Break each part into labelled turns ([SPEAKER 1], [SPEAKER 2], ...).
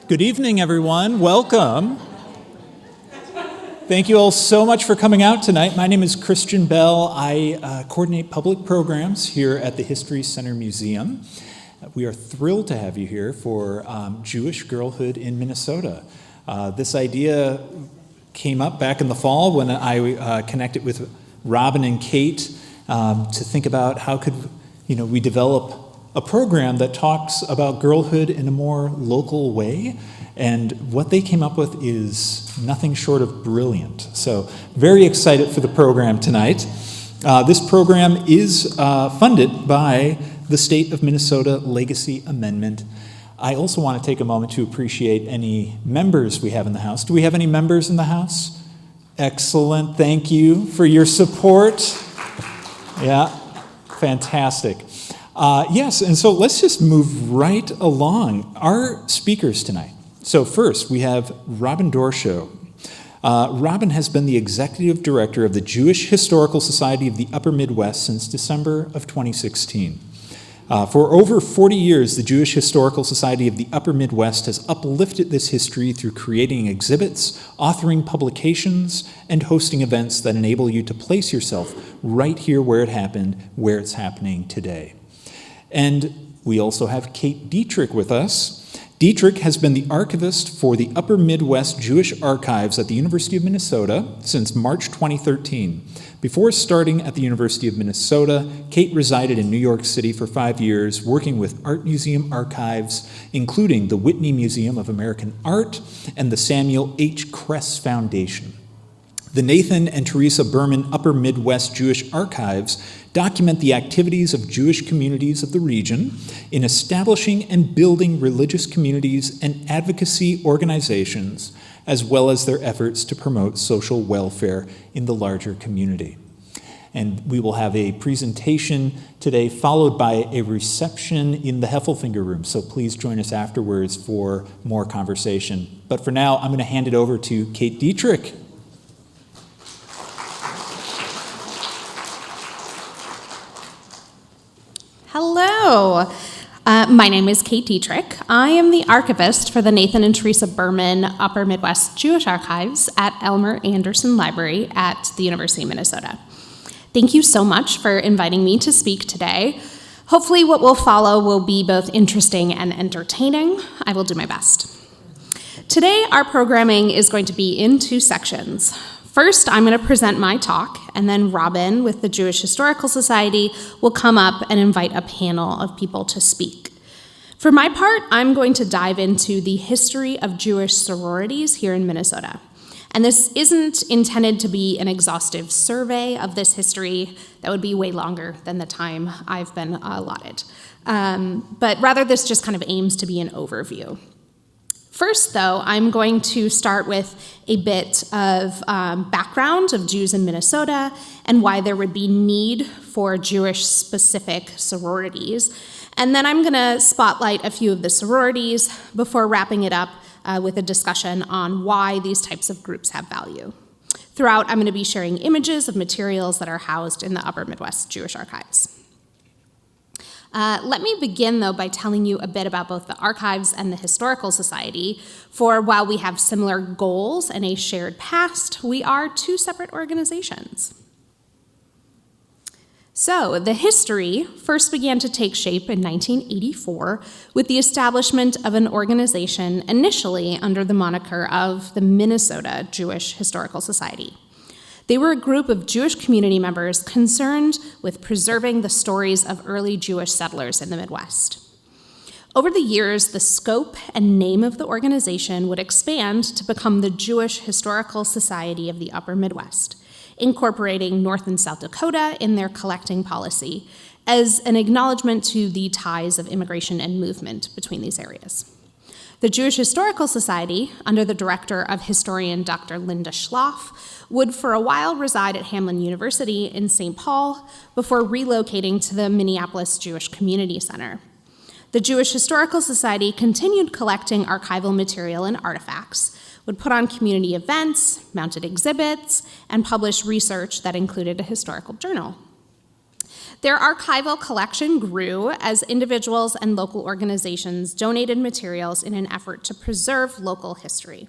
[SPEAKER 1] Good evening, everyone. Welcome. Thank you all so much for coming out tonight. My name is Christian Bell. I coordinate public programs here at the History Center Museum. We are thrilled to have you here for Jewish Girlhood in Minnesota. This idea came up back in the fall when I connected with Robin and Kate to think about how could we develop a program that talks about girlhood in a more local way, and what they came up with is nothing short of brilliant. So very excited for the program tonight. This program is funded by the State of Minnesota Legacy Amendment. I also want to take a moment to appreciate any members we have in the house. Do we have any members in the house? Excellent. Thank you for your support. Yeah, fantastic. Yes, and so let's just move right along. Our speakers tonight. So first, we have Robin Doroshow. Robin has been the executive director of the Jewish Historical Society of the Upper Midwest since December of 2016. For over 40 years, the Jewish Historical Society of the Upper Midwest has uplifted this history through creating exhibits, authoring publications, and hosting events that enable you to place yourself right here where it happened, where it's happening today. And we also have Kate Dietrick with us. Dietrick has been the archivist for the Upper Midwest Jewish Archives at the University of Minnesota since March 2013. Before starting at the University of Minnesota, Kate resided in New York City for 5 years, working with art museum archives, including the Whitney Museum of American Art and the Samuel H. Kress Foundation. The Nathan and Teresa Berman Upper Midwest Jewish Archives document the activities of Jewish communities of the region in establishing and building religious communities and advocacy organizations, as well as their efforts to promote social welfare in the larger community. And we will have a presentation today followed by a reception in the Heffelfinger Room, so please join us afterwards for more conversation. But for now, I'm going to hand it over to Kate Dietrick.
[SPEAKER 2] Hello, my name is Kate Dietrick. I am the archivist for the Nathan and Teresa Berman Upper Midwest Jewish Archives at Elmer Anderson Library at the University of Minnesota. Thank you so much for inviting me to speak today. Hopefully what will follow will be both interesting and entertaining. I will do my best. Today our programming is going to be in 2 sections. First, I'm going to present my talk, and then Robin with the Jewish Historical Society will come up and invite a panel of people to speak. For my part, I'm going to dive into the history of Jewish sororities here in Minnesota. And this isn't intended to be an exhaustive survey of this history. That would be way longer than the time I've been allotted. But rather, this just kind of aims to be an overview. First, though, I'm going to start with a bit of background of Jews in Minnesota and why there would be need for Jewish-specific sororities. And then I'm going to spotlight a few of the sororities before wrapping it up with a discussion on why these types of groups have value. Throughout, I'm going to be sharing images of materials that are housed in the Upper Midwest Jewish Archives. Let me begin, though, by telling you a bit about both the Archives and the Historical Society, for while we have similar goals and a shared past, we are 2 separate organizations. So, the history first began to take shape in 1984 with the establishment of an organization initially under the moniker of the Minnesota Jewish Historical Society. They were a group of Jewish community members concerned with preserving the stories of early Jewish settlers in the Midwest. Over the years, the scope and name of the organization would expand to become the Jewish Historical Society of the Upper Midwest, incorporating North and South Dakota in their collecting policy as an acknowledgement to the ties of immigration and movement between these areas. The Jewish Historical Society, under the director of historian Dr. Linda Schlaff, would for a while reside at Hamline University in St. Paul before relocating to the Minneapolis Jewish Community Center. The Jewish Historical Society continued collecting archival material and artifacts, would put on community events, mounted exhibits, and publish research that included a historical journal. Their archival collection grew as individuals and local organizations donated materials in an effort to preserve local history.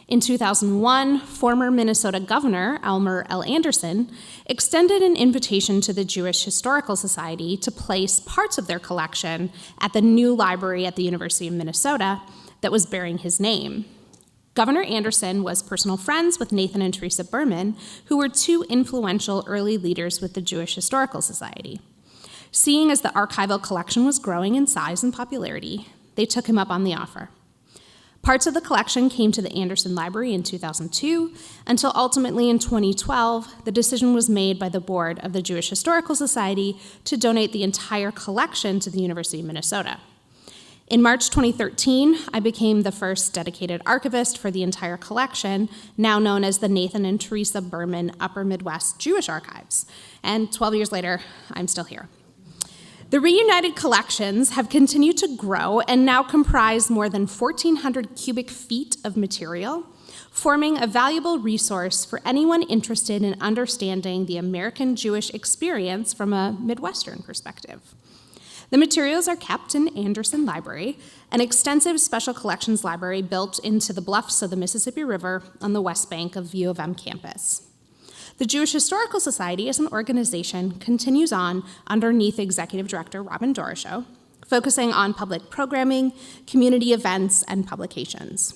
[SPEAKER 2] In 2001, former Minnesota Governor Elmer L. Anderson extended an invitation to the Jewish Historical Society to place parts of their collection at the new library at the University of Minnesota that was bearing his name. Governor Anderson was personal friends with Nathan and Teresa Berman, who were two influential early leaders with the Jewish Historical Society. Seeing as the archival collection was growing in size and popularity, they took him up on the offer. Parts of the collection came to the Anderson Library in 2002, until ultimately in 2012, the decision was made by the board of the Jewish Historical Society to donate the entire collection to the University of Minnesota. In March 2013, I became the first dedicated archivist for the entire collection, now known as the Nathan and Teresa Berman Upper Midwest Jewish Archives. And 12 years later, I'm still here. The reunited collections have continued to grow and now comprise more than 1,400 cubic feet of material, forming a valuable resource for anyone interested in understanding the American Jewish experience from a Midwestern perspective. The materials are kept in Anderson Library, an extensive special collections library built into the bluffs of the Mississippi River on the west bank of U of M campus. The Jewish Historical Society as an organization continues on underneath Executive Director Robin Doroshow, focusing on public programming, community events, and publications.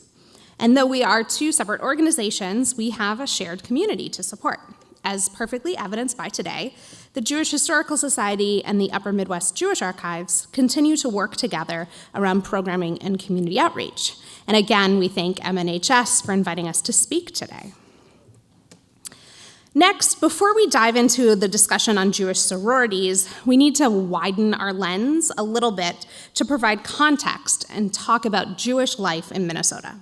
[SPEAKER 2] And though we are two separate organizations, we have a shared community to support. As perfectly evidenced by today, the Jewish Historical Society and the Upper Midwest Jewish Archives continue to work together around programming and community outreach. And again, we thank MNHS for inviting us to speak today. Next, before we dive into the discussion on Jewish sororities, we need to widen our lens a little bit to provide context and talk about Jewish life in Minnesota.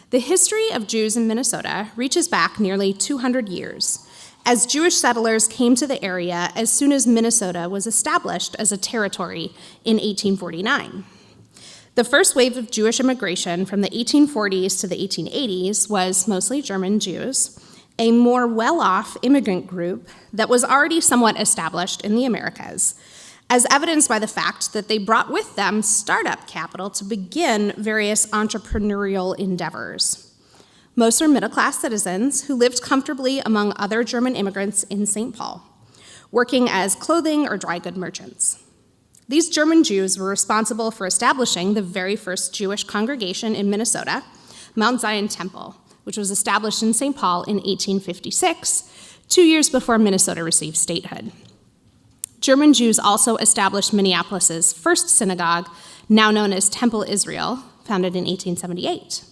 [SPEAKER 2] The history of Jews in Minnesota reaches back nearly 200 years, as Jewish settlers came to the area as soon as Minnesota was established as a territory in 1849. The first wave of Jewish immigration from the 1840s to the 1880s was mostly German Jews, a more well-off immigrant group that was already somewhat established in the Americas, as evidenced by the fact that they brought with them startup capital to begin various entrepreneurial endeavors. Most are middle-class citizens who lived comfortably among other German immigrants in St. Paul, working as clothing or dry good merchants. These German Jews were responsible for establishing the very first Jewish congregation in Minnesota, Mount Zion Temple, which was established in St. Paul in 1856, 2 years before Minnesota received statehood. German Jews also established Minneapolis's first synagogue, now known as Temple Israel, founded in 1878.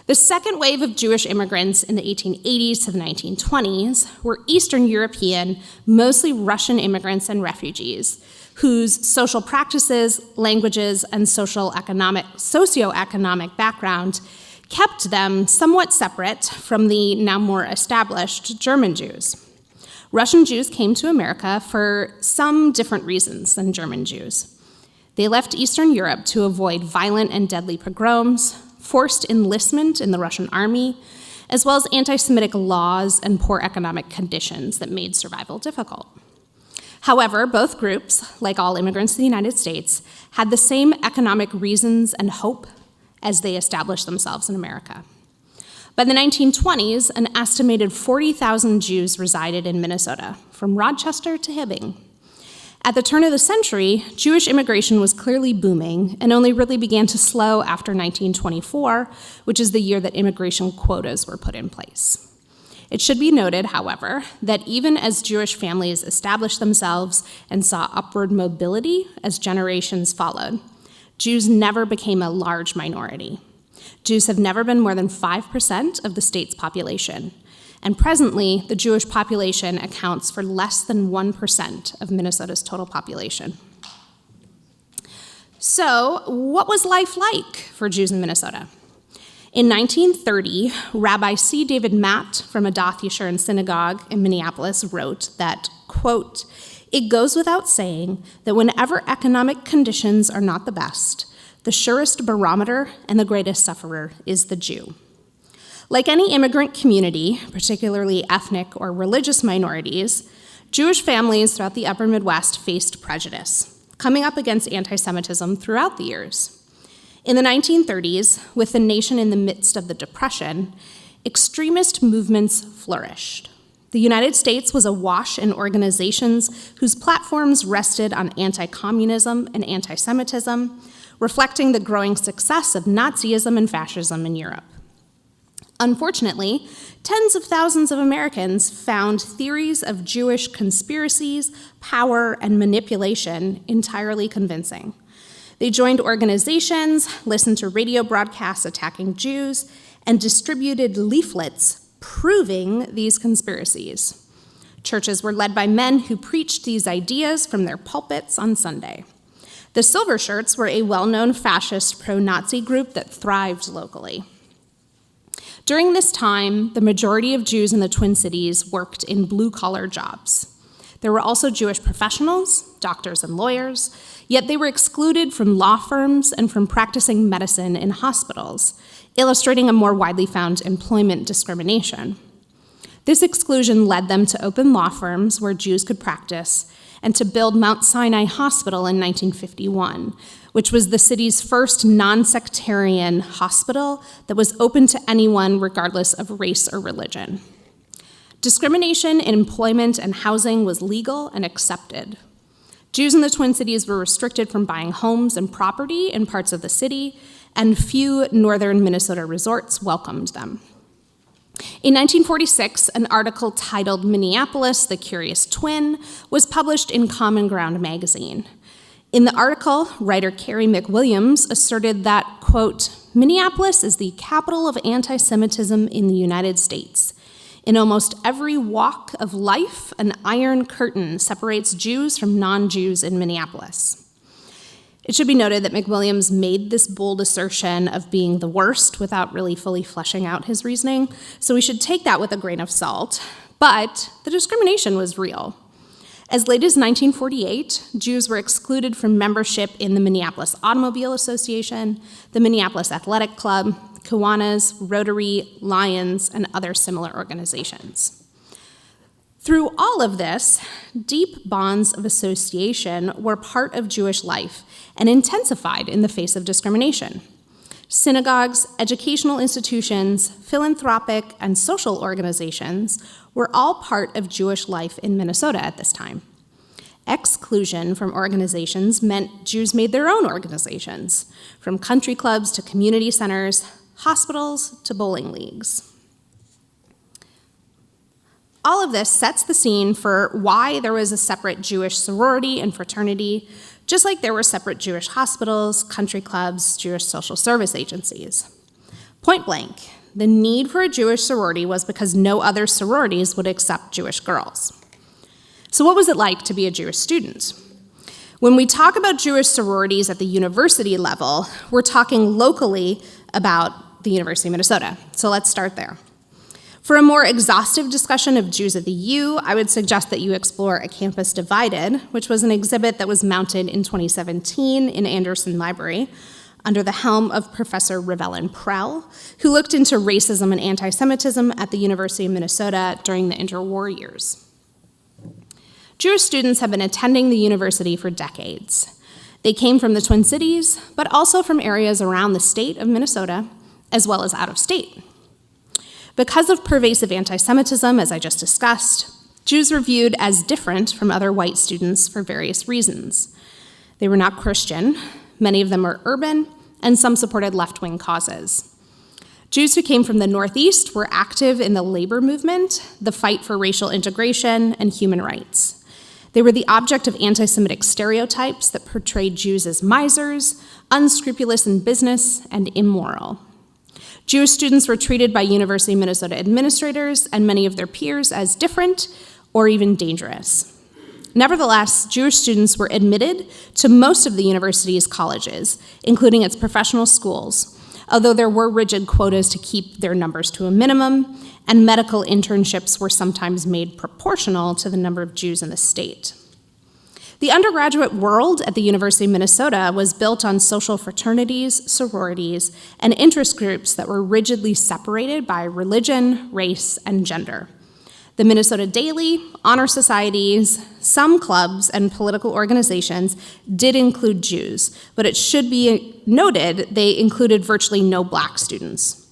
[SPEAKER 2] The second wave of Jewish immigrants in the 1880s to the 1920s were Eastern European, mostly Russian immigrants and refugees, whose social practices, languages, and socioeconomic background kept them somewhat separate from the now more established German Jews. Russian Jews came to America for some different reasons than German Jews. They left Eastern Europe to avoid violent and deadly pogroms, forced enlistment in the Russian army, as well as anti-Semitic laws and poor economic conditions that made survival difficult. However, both groups, like all immigrants to the United States, had the same economic reasons and hope as they established themselves in America. By the 1920s, an estimated 40,000 Jews resided in Minnesota, from Rochester to Hibbing. At the turn of the century, Jewish immigration was clearly booming and only really began to slow after 1924, which is the year that immigration quotas were put in place. It should be noted, however, that even as Jewish families established themselves and saw upward mobility as generations followed, Jews never became a large minority. Jews have never been more than 5% of the state's population, and presently, the Jewish population accounts for less than 1% of Minnesota's total population. So, what was life like for Jews in Minnesota? In 1930, Rabbi C. David Matt from Adath Yeshurun Synagogue in Minneapolis wrote that, quote, "It goes without saying that whenever economic conditions are not the best, the surest barometer and the greatest sufferer is the Jew." Like any immigrant community, particularly ethnic or religious minorities, Jewish families throughout the upper Midwest faced prejudice, coming up against anti-Semitism throughout the years. In the 1930s, with the nation in the midst of the Depression, extremist movements flourished. The United States was awash in organizations whose platforms rested on anti-communism and anti-Semitism, reflecting the growing success of Nazism and fascism in Europe. Unfortunately, tens of thousands of Americans found theories of Jewish conspiracies, power, and manipulation entirely convincing. They joined organizations, listened to radio broadcasts attacking Jews, and distributed leaflets proving these conspiracies. Churches were led by men who preached these ideas from their pulpits on Sunday. The Silver Shirts were a well-known fascist pro-Nazi group that thrived locally. During this time, the majority of Jews in the Twin Cities worked in blue-collar jobs. There were also Jewish professionals, doctors and lawyers, yet they were excluded from law firms and from practicing medicine in hospitals, illustrating a more widely found employment discrimination. This exclusion led them to open law firms where Jews could practice and to build Mount Sinai Hospital in 1951, which was the city's first non-sectarian hospital that was open to anyone regardless of race or religion. Discrimination in employment and housing was legal and accepted. Jews in the Twin Cities were restricted from buying homes and property in parts of the city, and few northern Minnesota resorts welcomed them. In 1946, an article titled "Minneapolis, the Curious Twin" was published in Common Ground magazine. In the article, writer Carrie McWilliams asserted that, quote, "Minneapolis is the capital of anti-Semitism in the United States. In almost every walk of life, an iron curtain separates Jews from non-Jews in Minneapolis." It should be noted that McWilliams made this bold assertion of being the worst without really fully fleshing out his reasoning, so we should take that with a grain of salt. But the discrimination was real. As late as 1948, Jews were excluded from membership in the Minneapolis Automobile Association, the Minneapolis Athletic Club, Kiwanis, Rotary, Lions, and other similar organizations. Through all of this, deep bonds of association were part of Jewish life and intensified in the face of discrimination. Synagogues, educational institutions, philanthropic, and social organizations were all part of Jewish life in Minnesota at this time. Exclusion from organizations meant Jews made their own organizations, from country clubs to community centers, hospitals to bowling leagues. All of this sets the scene for why there was a separate Jewish sorority and fraternity, just like there were separate Jewish hospitals, country clubs, Jewish social service agencies. Point blank, the need for a Jewish sorority was because no other sororities would accept Jewish girls. So what was it like to be a Jewish student? When we talk about Jewish sororities at the university level, we're talking locally about the University of Minnesota. So let's start there. For a more exhaustive discussion of Jews at the U, I would suggest that you explore A Campus Divided, which was an exhibit that was mounted in 2017 in Anderson Library under the helm of Professor Revellen Prell, who looked into racism and anti-Semitism at the University of Minnesota during the interwar years. Jewish students have been attending the university for decades. They came from the Twin Cities, but also from areas around the state of Minnesota, as well as out of state. Because of pervasive anti-Semitism, as I just discussed, Jews were viewed as different from other white students for various reasons. They were not Christian, many of them were urban, and some supported left-wing causes. Jews who came from the Northeast were active in the labor movement, the fight for racial integration, and human rights. They were the object of anti-Semitic stereotypes that portrayed Jews as misers, unscrupulous in business, and immoral. Jewish students were treated by University of Minnesota administrators and many of their peers as different or even dangerous. Nevertheless, Jewish students were admitted to most of the university's colleges, including its professional schools, although there were rigid quotas to keep their numbers to a minimum, and medical internships were sometimes made proportional to the number of Jews in the state. The undergraduate world at the University of Minnesota was built on social fraternities, sororities, and interest groups that were rigidly separated by religion, race, and gender. The Minnesota Daily, honor societies, some clubs, and political organizations did include Jews, but it should be noted they included virtually no black students.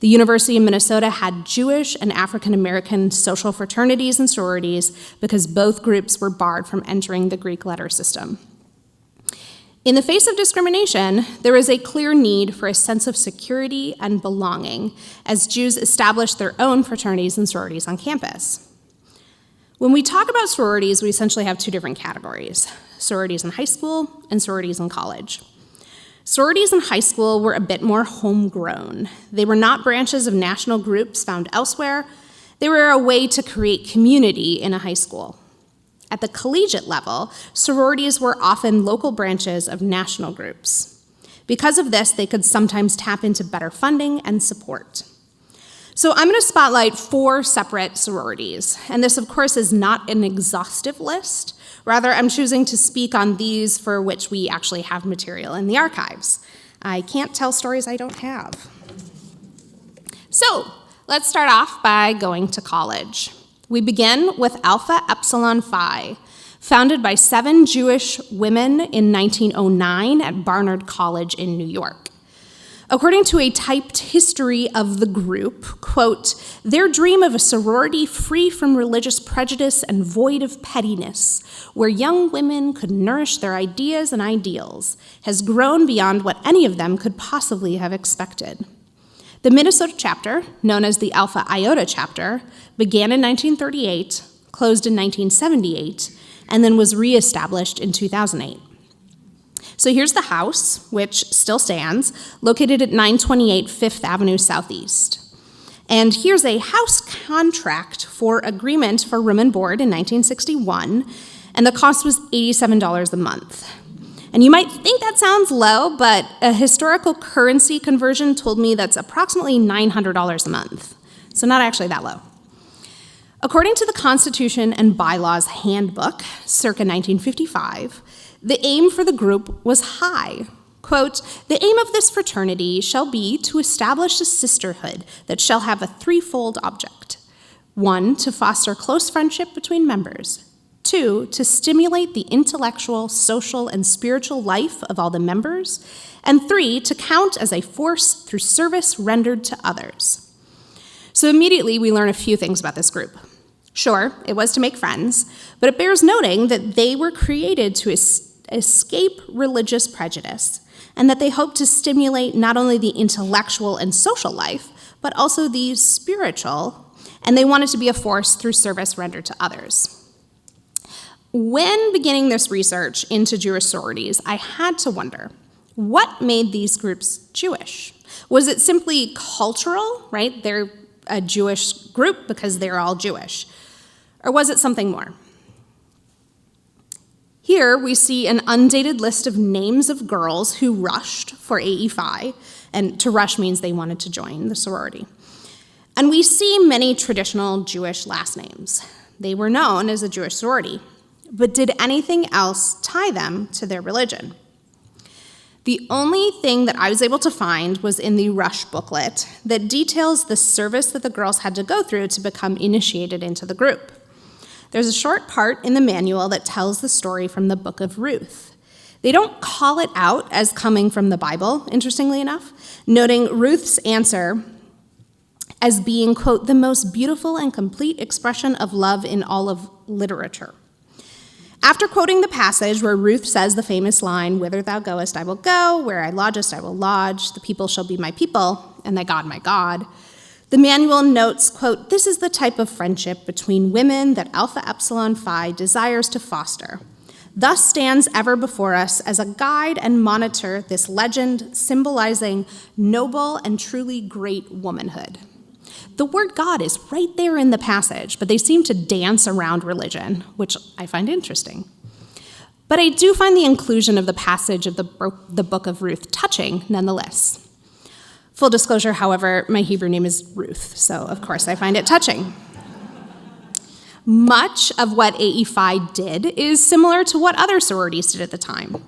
[SPEAKER 2] The University of Minnesota had Jewish and African American social fraternities and sororities because both groups were barred from entering the Greek letter system. In the face of discrimination, there was a clear need for a sense of security and belonging as Jews established their own fraternities and sororities on campus. When we talk about sororities, we essentially have two different categories: sororities in high school and sororities in college. Sororities in high school were a bit more homegrown. They were not branches of national groups found elsewhere. They were a way to create community in a high school. At the collegiate level, sororities were often local branches of national groups. Because of this, they could sometimes tap into better funding and support. So I'm going to spotlight 4 separate sororities, and this, of course, is not an exhaustive list. Rather, I'm choosing to speak on these for which we actually have material in the archives. I can't tell stories I don't have. So let's start off by going to college. We begin with Alpha Epsilon Phi, founded by 7 Jewish women in 1909 at Barnard College in New York. According to a typed history of the group, quote, "Their dream of a sorority free from religious prejudice and void of pettiness, where young women could nourish their ideas and ideals, has grown beyond what any of them could possibly have expected." The Minnesota chapter, known as the Alpha Iota chapter, began in 1938, closed in 1978, and then was reestablished in 2008. So here's the house, which still stands, located at 928 Fifth Avenue Southeast. And here's a house contract for agreement for room and board in 1961, and the cost was $87 a month. And you might think that sounds low, but a historical currency conversion told me that's approximately $900 a month, so not actually that low. According to the Constitution and Bylaws Handbook, circa 1955, the aim for the group was high. Quote, "The aim of this fraternity shall be to establish a sisterhood that shall have a threefold object. 1, to foster close friendship between members. 2, to stimulate the intellectual, social, and spiritual life of all the members. And 3, to count as a force through service rendered to others." So immediately we learn a few things about this group. Sure, it was to make friends, but it bears noting that they were created to escape religious prejudice, and that they hoped to stimulate not only the intellectual and social life, but also the spiritual, and they wanted to be a force through service rendered to others. When beginning this research into Jewish sororities, I had to wonder, what made these groups Jewish? Was it simply cultural, right? They're a Jewish group because they're all Jewish. Or was it something more? Here we see an undated list of names of girls who rushed for AE Phi, and to rush means they wanted to join the sorority. And we see many traditional Jewish last names. They were known as a Jewish sorority, but did anything else tie them to their religion? The only thing that I was able to find was in the Rush booklet that details the service that the girls had to go through to become initiated into the group. There's a short part in the manual that tells the story from the book of Ruth. They don't call it out as coming from the Bible, interestingly enough, noting Ruth's answer as being, quote, "the most beautiful and complete expression of love in all of literature." After quoting the passage where Ruth says the famous line, "Whither thou goest, I will go, where I lodgest, I will lodge, the people shall be my people, and thy God my God," the manual notes, quote, "This is the type of friendship between women that Alpha Epsilon Phi desires to foster. Thus stands ever before us as a guide and monitor this legend symbolizing noble and truly great womanhood." The word God is right there in the passage, but they seem to dance around religion, which I find interesting. But I do find the inclusion of the passage of the book of Ruth touching nonetheless. Full disclosure, however, my Hebrew name is Ruth, so of course I find it touching. Much of what AE Phi did is similar to what other sororities did at the time.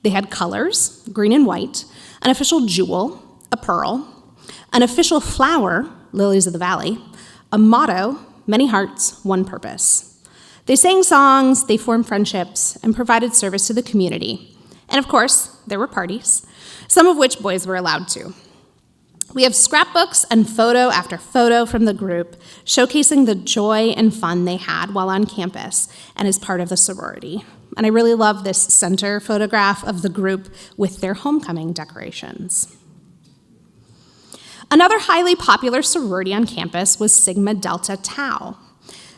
[SPEAKER 2] They had colors, green and white, an official jewel, a pearl, an official flower, lilies of the valley, a motto, many hearts, one purpose. They sang songs, they formed friendships, and provided service to the community. And of course, there were parties, some of which boys were allowed to. We have scrapbooks and photo after photo from the group showcasing the joy and fun they had while on campus and as part of the sorority. And I really love this center photograph of the group with their homecoming decorations. Another highly popular sorority on campus was Sigma Delta Tau.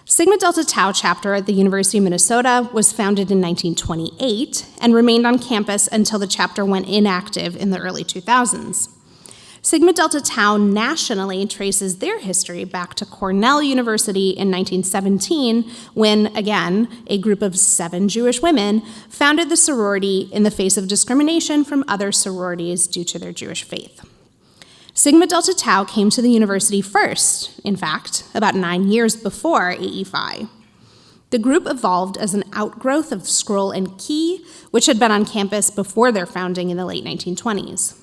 [SPEAKER 2] Sigma Delta Tau chapter at the University of Minnesota was founded in 1928 and remained on campus until the chapter went inactive in the early 2000s. Sigma Delta Tau nationally traces their history back to Cornell University in 1917 when, again, a group of 7 Jewish women founded the sorority in the face of discrimination from other sororities due to their Jewish faith. Sigma Delta Tau came to the university first, in fact, about 9 years before AE5. The group evolved as an outgrowth of Scroll and Key, which had been on campus before their founding in the late 1920s.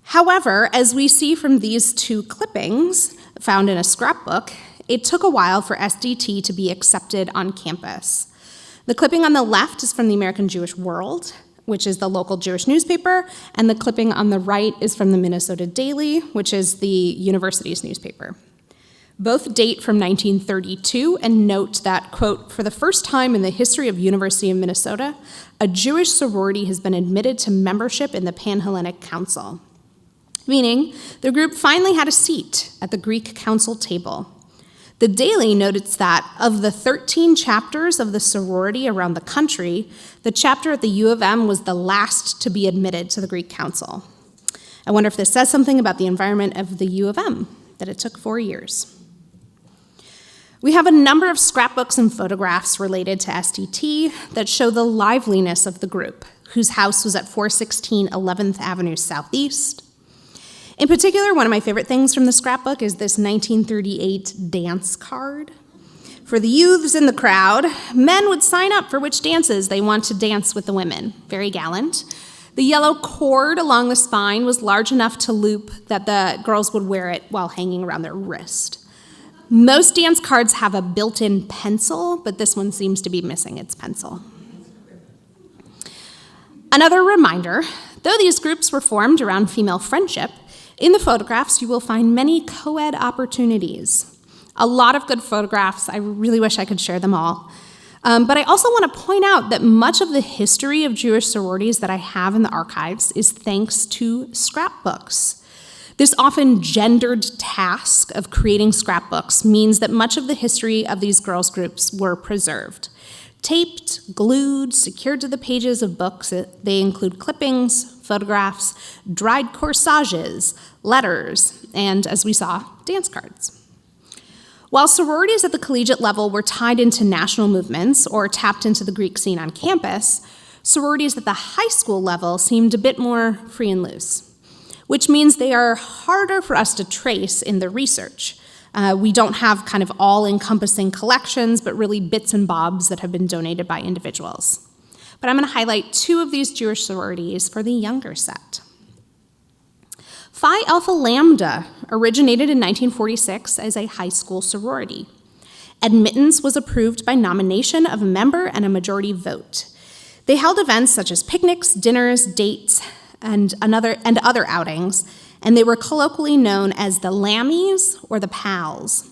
[SPEAKER 2] However, as we see from these 2 clippings found in a scrapbook, it took a while for SDT to be accepted on campus. The clipping on the left is from the American Jewish World, which is the local Jewish newspaper, and the clipping on the right is from the Minnesota Daily, which is the university's newspaper. Both date from 1932 and note that, quote, "For the first time in the history of University of Minnesota, a Jewish sorority has been admitted to membership in the Panhellenic Council," meaning the group finally had a seat at the Greek Council table. The Daily notes that of the 13 chapters of the sorority around the country, the chapter at the U of M was the last to be admitted to the Greek Council. I wonder if this says something about the environment of the U of M, that it took 4 years. We have a number of scrapbooks and photographs related to SDT that show the liveliness of the group, whose house was at 416 11th Avenue Southeast. In particular, one of my favorite things from the scrapbook is this 1938 dance card. For the youths in the crowd, men would sign up for which dances they want to dance with the women. Very gallant. The yellow cord along the spine was large enough to loop that the girls would wear it while hanging around their wrist. Most dance cards have a built-in pencil, but this one seems to be missing its pencil. Another reminder, though these groups were formed around female friendship, in the photographs, you will find many co-ed opportunities. A lot of good photographs. I really wish I could share them all. But I also want to point out that much of the history of Jewish sororities that I have in the archives is thanks to scrapbooks. This often gendered task of creating scrapbooks means that much of the history of these girls' groups were preserved. Taped, glued, secured to the pages of books, they include clippings, photographs, dried corsages, letters, and, as we saw, dance cards. While sororities at the collegiate level were tied into national movements or tapped into the Greek scene on campus, sororities at the high school level seemed a bit more free and loose, which means they are harder for us to trace in the research. We don't have kind of all-encompassing collections, but really bits and bobs that have been donated by individuals. But I'm going to highlight 2 of these Jewish sororities for the younger set. Phi Alpha Lambda originated in 1946 as a high school sorority. Admittance was approved by nomination of a member and a majority vote. They held events such as picnics, dinners, dates, and other outings, and they were colloquially known as the Lammies or the Pals.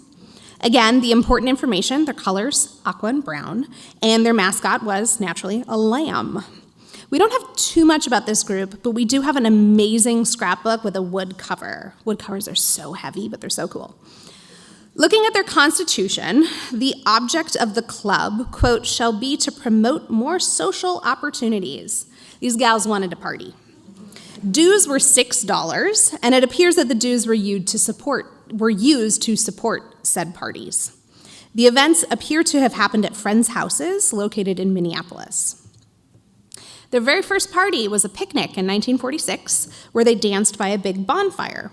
[SPEAKER 2] Again, the important information, their colors, aqua and brown, and their mascot was, naturally, a lamb. We don't have too much about this group, but we do have an amazing scrapbook with a wood cover. Wood covers are so heavy, but they're so cool. Looking at their constitution, the object of the club, quote, "shall be to promote more social opportunities." These gals wanted to party. Dues were $6, and it appears that the dues were used to support said parties. The events appear to have happened at friends' houses located in Minneapolis. Their very first party was a picnic in 1946, where they danced by a big bonfire.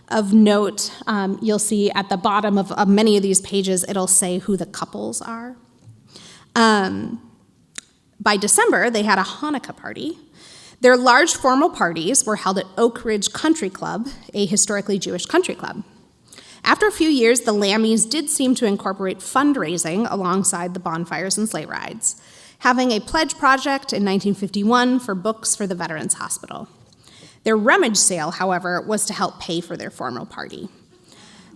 [SPEAKER 2] Of note, you'll see at the bottom of many of these pages, it'll say who the couples are. By December, they had a Hanukkah party. Their large formal parties were held at Oak Ridge Country Club, a historically Jewish country club. After a few years, the Lammies did seem to incorporate fundraising alongside the bonfires and sleigh rides, having a pledge project in 1951 for books for the Veterans Hospital. Their rummage sale, however, was to help pay for their formal party.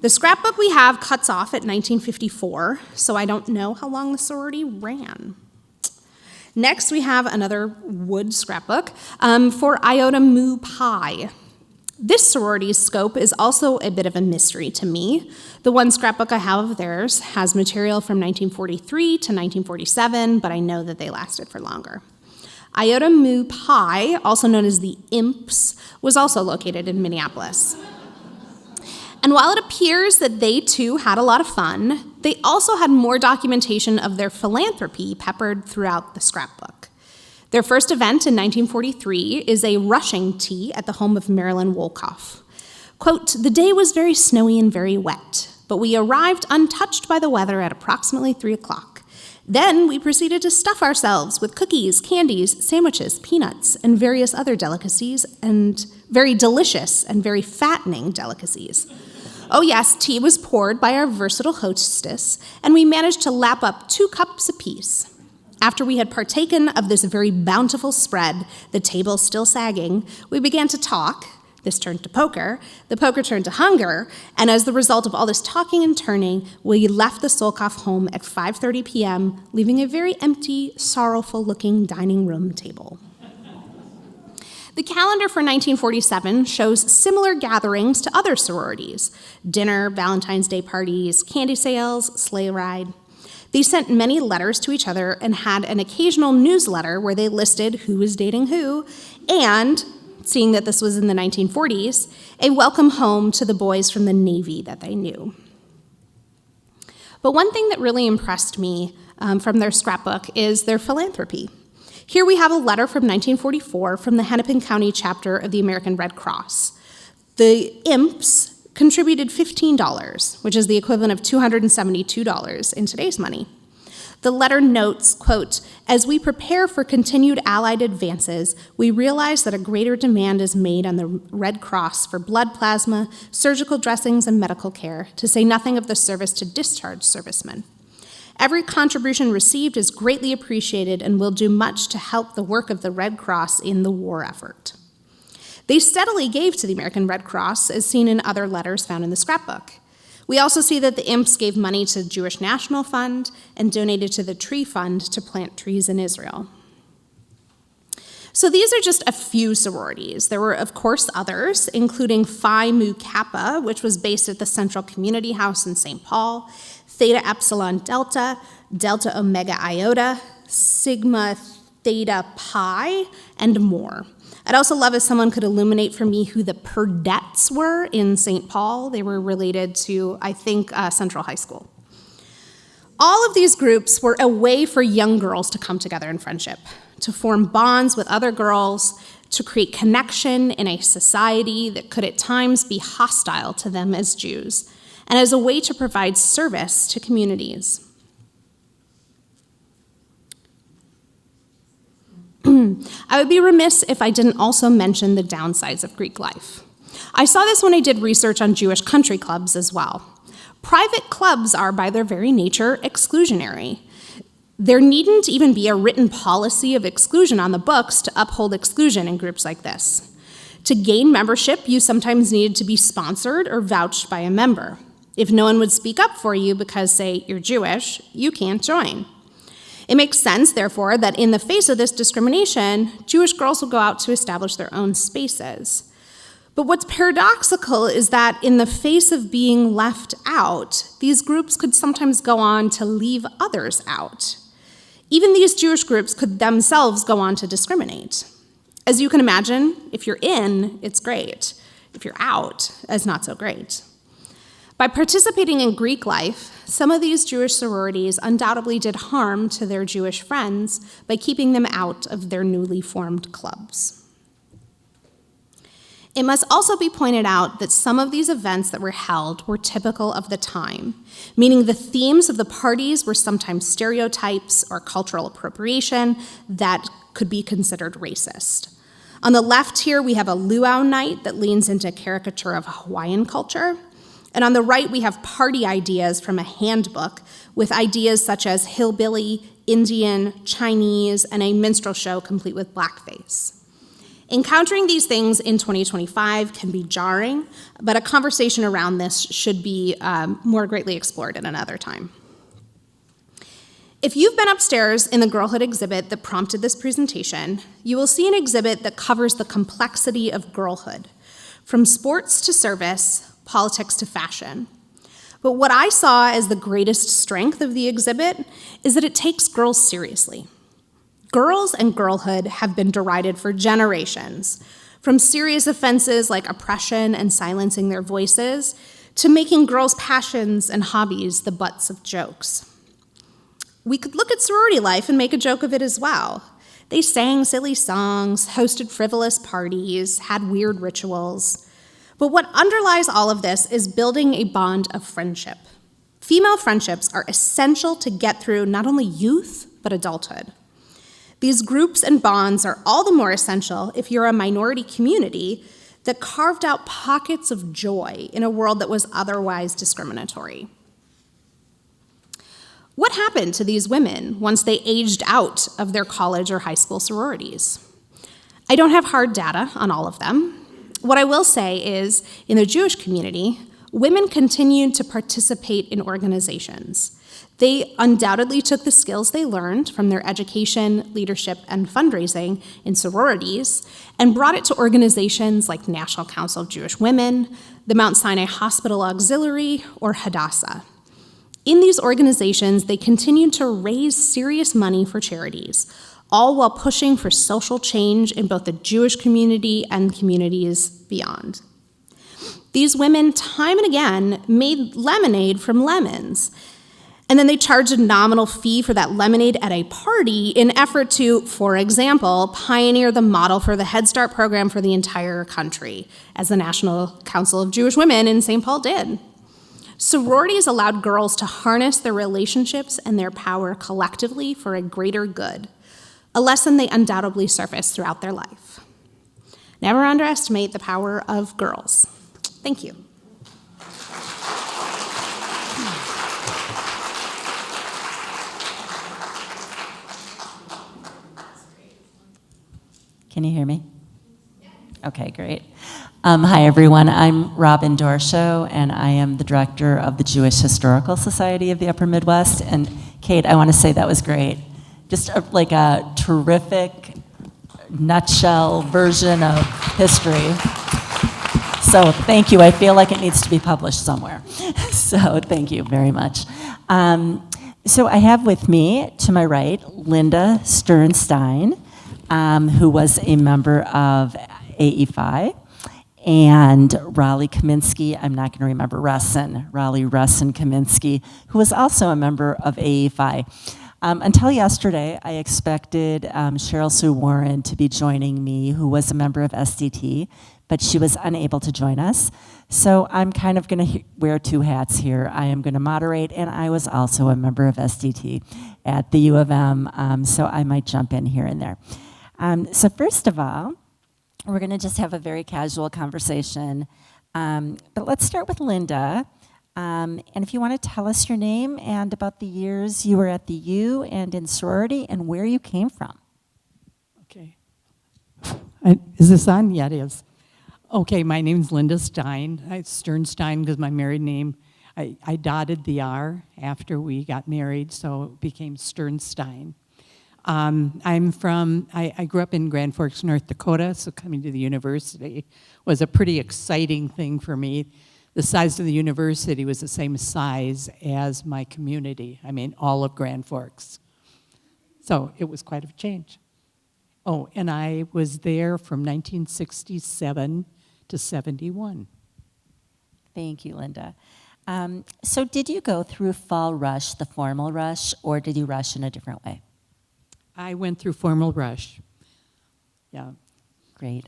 [SPEAKER 2] The scrapbook we have cuts off at 1954, so I don't know how long the sorority ran. Next, we have another wood scrapbook for Iota Mu Pi. This sorority's scope is also a bit of a mystery to me. The one scrapbook I have of theirs has material from 1943 to 1947, but I know that they lasted for longer. Iota Mu Pi, also known as the Imps, was also located in Minneapolis. And while it appears that they too had a lot of fun, they also had more documentation of their philanthropy peppered throughout the scrapbook. Their first event in 1943 is a rushing tea at the home of Marilyn Wolkoff. Quote, "The day was very snowy and very wet, but we arrived untouched by the weather at approximately 3 o'clock. Then we proceeded to stuff ourselves with cookies, candies, sandwiches, peanuts, and various other delicacies, and very delicious and very fattening delicacies. Oh yes, tea was poured by our versatile hostess, and we managed to lap up 2 cups apiece. After we had partaken of this very bountiful spread, the table still sagging, we began to talk. This turned to poker, the poker turned to hunger, and as the result of all this talking and turning, we left the Solkoff home at 5:30 p.m., leaving a very empty, sorrowful-looking dining room table." The calendar for 1947 shows similar gatherings to other sororities: dinner, Valentine's Day parties, candy sales, sleigh ride. They sent many letters to each other and had an occasional newsletter where they listed who was dating who, and, seeing that this was in the 1940s, a welcome home to the boys from the Navy that they knew. But one thing that really impressed me from their scrapbook is their philanthropy. Here we have a letter from 1944 from the Hennepin County chapter of the American Red Cross. The Imps contributed $15, which is the equivalent of $272 in today's money. The letter notes, quote, "As we prepare for continued Allied advances, we realize that a greater demand is made on the Red Cross for blood plasma, surgical dressings, and medical care, to say nothing of the service to discharged servicemen. Every contribution received is greatly appreciated and will do much to help the work of the Red Cross in the war effort." They steadily gave to the American Red Cross, as seen in other letters found in the scrapbook. We also see that the Imps gave money to the Jewish National Fund and donated to the Tree Fund to plant trees in Israel. So these are just a few sororities. There were, of course, others, including Phi Mu Kappa, which was based at the Central Community House in St. Paul, Theta Epsilon Delta, Delta Omega Iota, Sigma Theta Pi, and more. I'd also love if someone could illuminate for me who the Perdettes were in St. Paul. They were related to, I think, Central High School. All of these groups were a way for young girls to come together in friendship, to form bonds with other girls, to create connection in a society that could at times be hostile to them as Jews, and as a way to provide service to communities. I would be remiss if I didn't also mention the downsides of Greek life. I saw this when I did research on Jewish country clubs as well. Private clubs are, by their very nature, exclusionary. There needn't even be a written policy of exclusion on the books to uphold exclusion in groups like this. To gain membership, you sometimes needed to be sponsored or vouched by a member. If no one would speak up for you because, say, you're Jewish, you can't join. It makes sense, therefore, that in the face of this discrimination, Jewish girls will go out to establish their own spaces. But what's paradoxical is that in the face of being left out, these groups could sometimes go on to leave others out. Even these Jewish groups could themselves go on to discriminate. As you can imagine, if you're in, it's great. If you're out, it's not so great. By participating in Greek life, some of these Jewish sororities undoubtedly did harm to their Jewish friends by keeping them out of their newly formed clubs. It must also be pointed out that some of these events that were held were typical of the time, meaning the themes of the parties were sometimes stereotypes or cultural appropriation that could be considered racist. On the left here, we have a luau night that leans into a caricature of Hawaiian culture. And on the right, we have party ideas from a handbook with ideas such as hillbilly, Indian, Chinese, and a minstrel show complete with blackface. Encountering these things in 2025 can be jarring, but a conversation around this should be more greatly explored at another time. If you've been upstairs in the Girlhood exhibit that prompted this presentation, you will see an exhibit that covers the complexity of girlhood, from sports to service, politics to fashion. But what I saw as the greatest strength of the exhibit is that it takes girls seriously. Girls and girlhood have been derided for generations, from serious offenses like oppression and silencing their voices, to making girls' passions and hobbies the butts of jokes. We could look at sorority life and make a joke of it as well. They sang silly songs, hosted frivolous parties, had weird rituals. But what underlies all of this is building a bond of friendship. Female friendships are essential to get through not only youth, but adulthood. These groups and bonds are all the more essential if you're a minority community that carved out pockets of joy in a world that was otherwise discriminatory. What happened to these women once they aged out of their college or high school sororities? I don't have hard data on all of them. What I will say is, in the Jewish community, women continued to participate in organizations. They undoubtedly took the skills they learned from their education, leadership, and fundraising in sororities and brought it to organizations like National Council of Jewish Women, the Mount Sinai Hospital Auxiliary, or Hadassah. In these organizations, they continued to raise serious money for charities, all while pushing for social change in both the Jewish community and communities beyond. These women, time and again, made lemonade from lemons, and then they charged a nominal fee for that lemonade at a party in effort to, for example, pioneer the model for the Head Start program for the entire country, as the National Council of Jewish Women in St. Paul did. Sororities allowed girls to harness their relationships and their power collectively for a greater good, a lesson they undoubtedly surfaced throughout their life. Never underestimate the power of girls. Thank you.
[SPEAKER 3] Can you hear me? Okay, great. Hi, everyone. I'm Robin Doroshow, and I am the director of the Jewish Historical Society of the Upper Midwest. And Kate, I want to say that was great. Just like a terrific nutshell version of history. So thank you. I feel like it needs to be published somewhere. So thank you very much. So I have with me, to my right, Linda Sternstein, who was a member of AE5, and Raleigh Kaminsky, I'm not going to remember Raleigh Kaminsky, who was also a member of AE5. Until yesterday, I expected Cheryl Sue Warren to be joining me, who was a member of SDT, but she was unable to join us. So I'm kind of going to wear two hats here. I am going to moderate, and I was also a member of SDT at the U of M, so I might jump in here and there. So first of all, we're going to just have a very casual conversation. But let's start with Linda. And if you want to tell us your name and about the years you were at the U and in sorority and where you came from.
[SPEAKER 4] Okay. Is this on? Yeah, it is. Okay, my name's Linda Stein. Sternstein because my married name. I dotted the R after we got married, so it became Sternstein. I grew up in Grand Forks, North Dakota, so coming to the university was a pretty exciting thing for me. The size of the university was the same size as my community. I mean, all of Grand Forks. So it was quite a change. Oh, and I was there from 1967 to 71.
[SPEAKER 3] Thank you, Linda. So did you go through Fall Rush, the formal rush, or did you rush in a different way?
[SPEAKER 4] I went through formal rush. Yeah.
[SPEAKER 3] Great.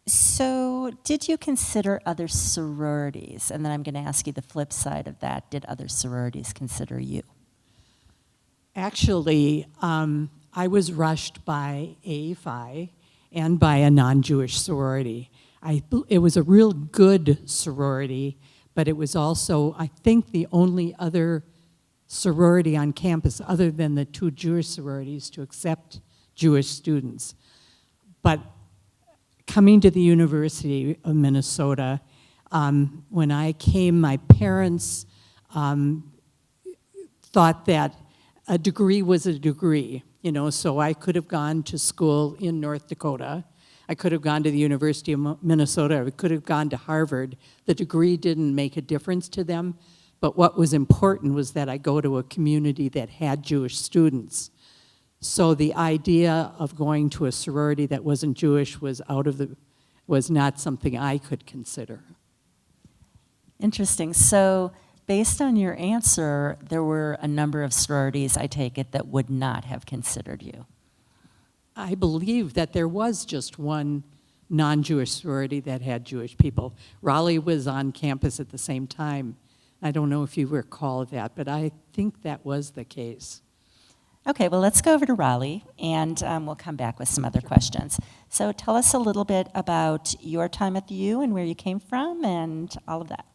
[SPEAKER 3] So did you consider other sororities? And then I'm going to ask you the flip side of that. Did other sororities consider you?
[SPEAKER 4] Actually, I was rushed by AE5 and by a non-Jewish sorority. It was a real good sorority, but it was also, I think, the only other sorority on campus other than the 2 Jewish sororities to accept Jewish students. But coming to the University of Minnesota, when I came, my parents thought that a degree was a degree, so I could have gone to school in North Dakota. I could have gone to the University of Minnesota. I could have gone to Harvard. The degree didn't make a difference to them, but what was important was that I go to a community that had Jewish students. So the idea of going to a sorority that wasn't Jewish was not something I could consider.
[SPEAKER 3] Interesting. So based on your answer, there were a number of sororities, I take it, that would not have considered you.
[SPEAKER 4] I believe that there was just one non-Jewish sorority that had Jewish people. Raleigh was on campus at the same time. I don't know if you recall that, but I think that was the case.
[SPEAKER 3] Okay, well, let's go over to Raleigh, and we'll come back with some other questions. So tell us a little bit about your time at the U and where you came from and all of that.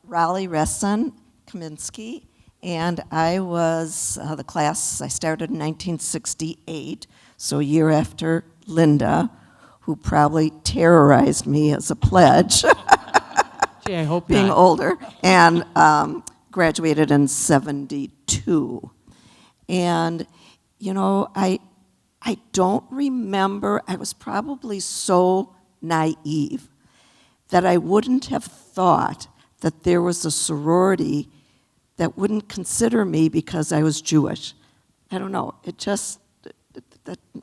[SPEAKER 5] Raleigh Resson Kaminsky, and I was the class, I started in 1968, so a year after Linda, who probably terrorized me as a pledge.
[SPEAKER 4] Gee, I hope
[SPEAKER 5] being
[SPEAKER 4] not.
[SPEAKER 5] older, and graduated in 72. And, I don't remember, I was probably so naive that I wouldn't have thought that there was a sorority that wouldn't consider me because I was Jewish. I don't know, it just,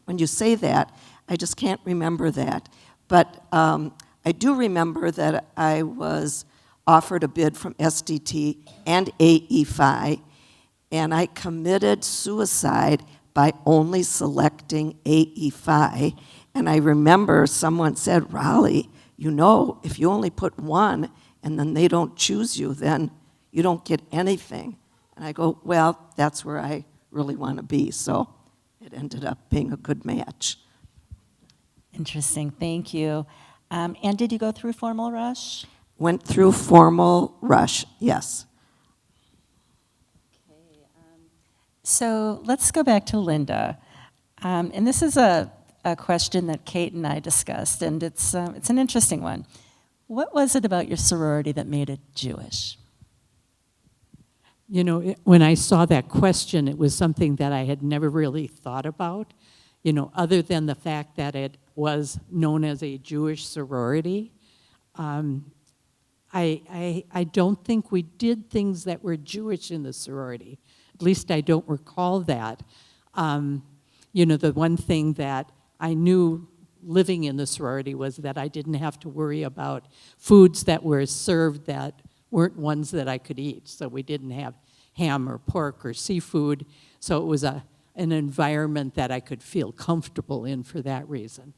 [SPEAKER 5] when you say that, I just can't remember that. But I do remember that I was offered a bid from SDT and AE-Phi, and I committed suicide by only selecting AE-Phi. And I remember someone said, Raleigh, if you only put one and then they don't choose you, then you don't get anything. And I go, well, that's where I really want to be. So it ended up being a good match.
[SPEAKER 3] Interesting, thank you. And did you go through formal rush?
[SPEAKER 5] Went through formal rush, yes.
[SPEAKER 3] So let's go back to Linda. And this is a question that Kate and I discussed, and it's an interesting one. What was it about your sorority that made it Jewish?
[SPEAKER 4] When I saw that question, it was something that I had never really thought about, other than the fact that it was known as a Jewish sorority. I don't think we did things that were Jewish in the sorority. At least I don't recall that. The one thing that I knew living in the sorority was that I didn't have to worry about foods that were served that weren't ones that I could eat. So we didn't have ham or pork or seafood. So it was an environment that I could feel comfortable in for that reason.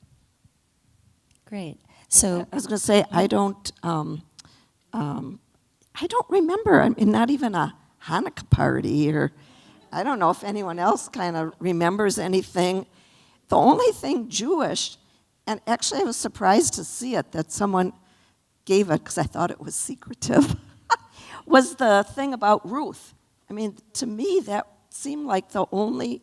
[SPEAKER 3] Great. So
[SPEAKER 5] I was going to say, I don't remember. I mean, not even a Hanukkah party, or I don't know if anyone else kind of remembers anything. The only thing Jewish, and actually I was surprised to see it, that someone gave it because I thought it was secretive, was the thing about Ruth. I mean, to me, that seemed like the only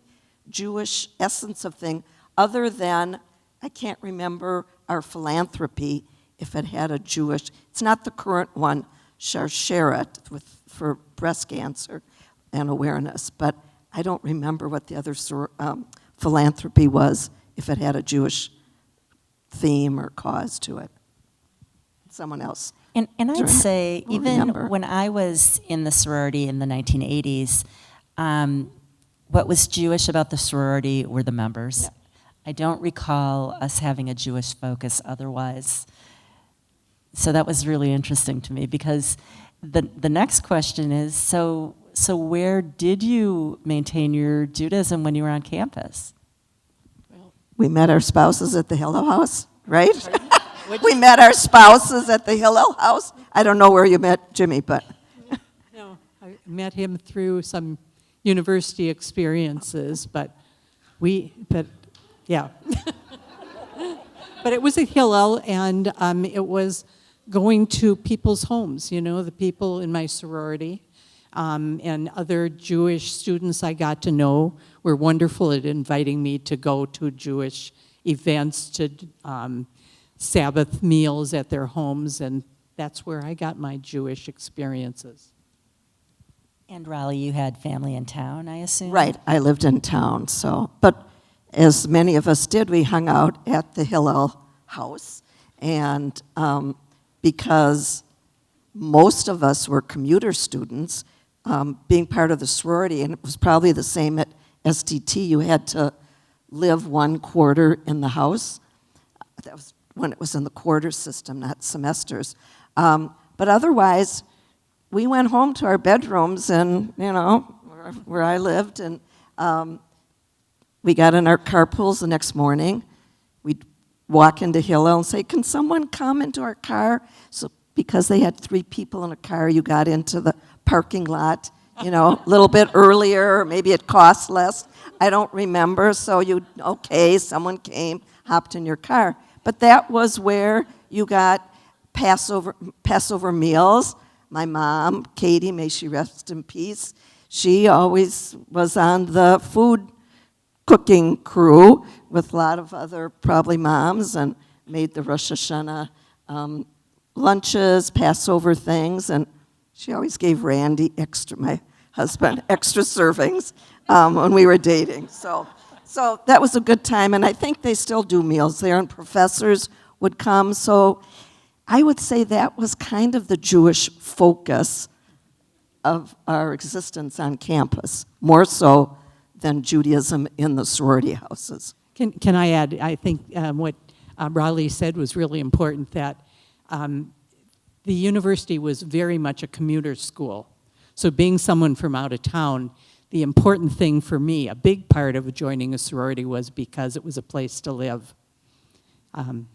[SPEAKER 5] Jewish essence of thing, other than, I can't remember our philanthropy, if it had a Jewish, it's not the current one, Sharsheret, for breast cancer and awareness, but I don't remember what the other philanthropy was, if it had a Jewish theme or cause to it. Someone else.
[SPEAKER 3] And I'd say, even
[SPEAKER 5] remember.
[SPEAKER 3] when I was in the sorority in the 1980s, what was Jewish about the sorority were the members.
[SPEAKER 5] Yeah.
[SPEAKER 3] I don't recall us having a Jewish focus otherwise. So that was really interesting to me, because the next question is, so where did you maintain your Judaism when you were on campus?
[SPEAKER 5] We met our spouses at the Hillel House, right? We met our spouses at the Hillel House. I don't know where you met Jimmy, but.
[SPEAKER 4] No, I met him through some university experiences, but yeah. But it was at Hillel, and it was going to people's homes, you know, the people in my sorority. And other Jewish students I got to know were wonderful at inviting me to go to Jewish events, to Sabbath meals at their homes, and that's where I got my Jewish experiences.
[SPEAKER 3] And Raleigh, you had family in town, I assume?
[SPEAKER 5] Right, I lived in town, so, but as many of us did, we hung out at the Hillel house, and because most of us were commuter students, being part of the sorority, and it was probably the same at SDT, you had to live 1 quarter in the house. That was when it was in the quarter system, not semesters. But otherwise, we went home to our bedrooms and, you know, where I lived, and we got in our carpools the next morning. We'd walk into Hillel and say, "Can someone come into our car?" So because they had 3 people in a car, you got into the parking lot, you know, a little bit earlier, or maybe it cost less. I don't remember, so someone came, hopped in your car. But that was where you got Passover meals. My mom, Katie, may she rest in peace, she always was on the food cooking crew with a lot of other probably moms, and made the Rosh Hashanah lunches, Passover things, and she always gave Randy, my husband, extra servings when we were dating. So that was a good time, and I think they still do meals there, and professors would come. So I would say that was kind of the Jewish focus of our existence on campus, more so than Judaism in the sorority houses.
[SPEAKER 4] Can I add, I think what Raleigh said was really important, that the university was very much a commuter school. So being someone from out of town, the important thing for me, a big part of joining a sorority, was because it was a place to live.
[SPEAKER 3] And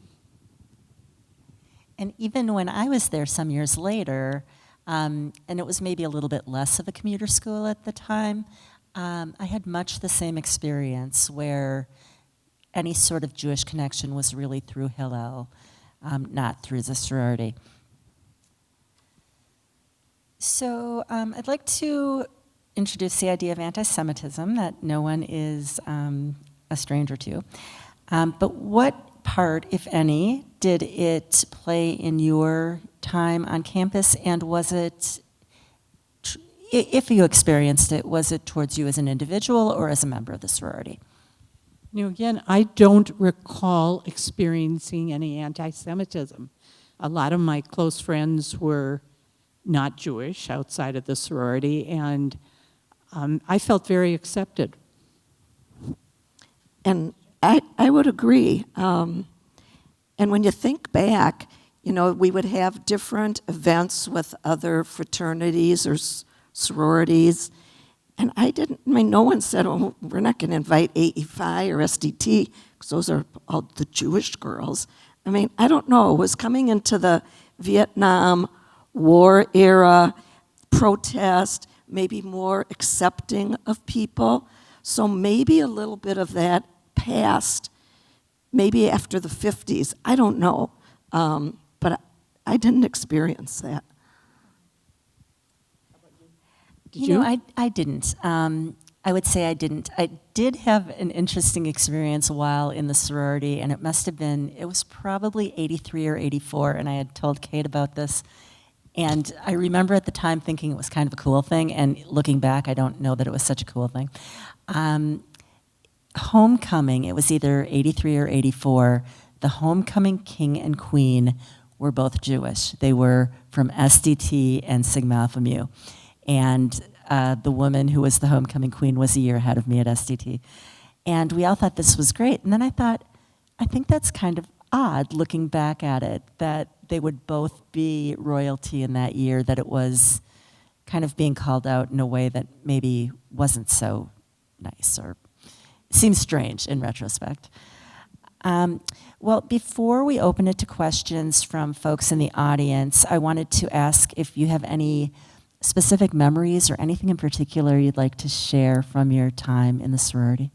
[SPEAKER 3] even when I was there some years later, and it was maybe a little bit less of a commuter school at the time, I had much the same experience where any sort of Jewish connection was really through Hillel, not through the sorority. So I'd like to introduce the idea of antisemitism that no one is a stranger to. But what part, if any, did it play in your time on campus, and was it, if you experienced it, was it towards you as an individual or as a member of the sorority?
[SPEAKER 4] You know, again, I don't recall experiencing any anti-Semitism. A lot of my close friends were not Jewish outside of the sorority, and I felt very accepted.
[SPEAKER 5] And I would agree. And when you think back, you know, we would have different events with other fraternities or sororities. And no one said, "Oh, we're not going to invite AE5 or SDT, because those are all the Jewish girls." I mean, I don't know. It was coming into the Vietnam War era, protest, maybe more accepting of people. So maybe a little bit of that passed, maybe after the 50s. I don't know. But I didn't experience that.
[SPEAKER 4] Did you?
[SPEAKER 3] know, I didn't. I would say I didn't. I did have an interesting experience while in the sorority, and it was probably 83 or 84, and I had told Kate about this. And I remember at the time thinking it was kind of a cool thing, and looking back, I don't know that it was such a cool thing. Homecoming, it was either 83 or 84, the homecoming king and queen were both Jewish. They were from SDT and Sigma Alpha Mu. And the woman who was the homecoming queen was a year ahead of me at SDT. And we all thought this was great. And then I thought, I think that's kind of odd looking back at it, that they would both be royalty in that year, that it was kind of being called out in a way that maybe wasn't so nice, or seems strange in retrospect. Well, before we open it to questions from folks in the audience, I wanted to ask if you have any specific memories or anything in particular you'd like to share from your time in the sorority.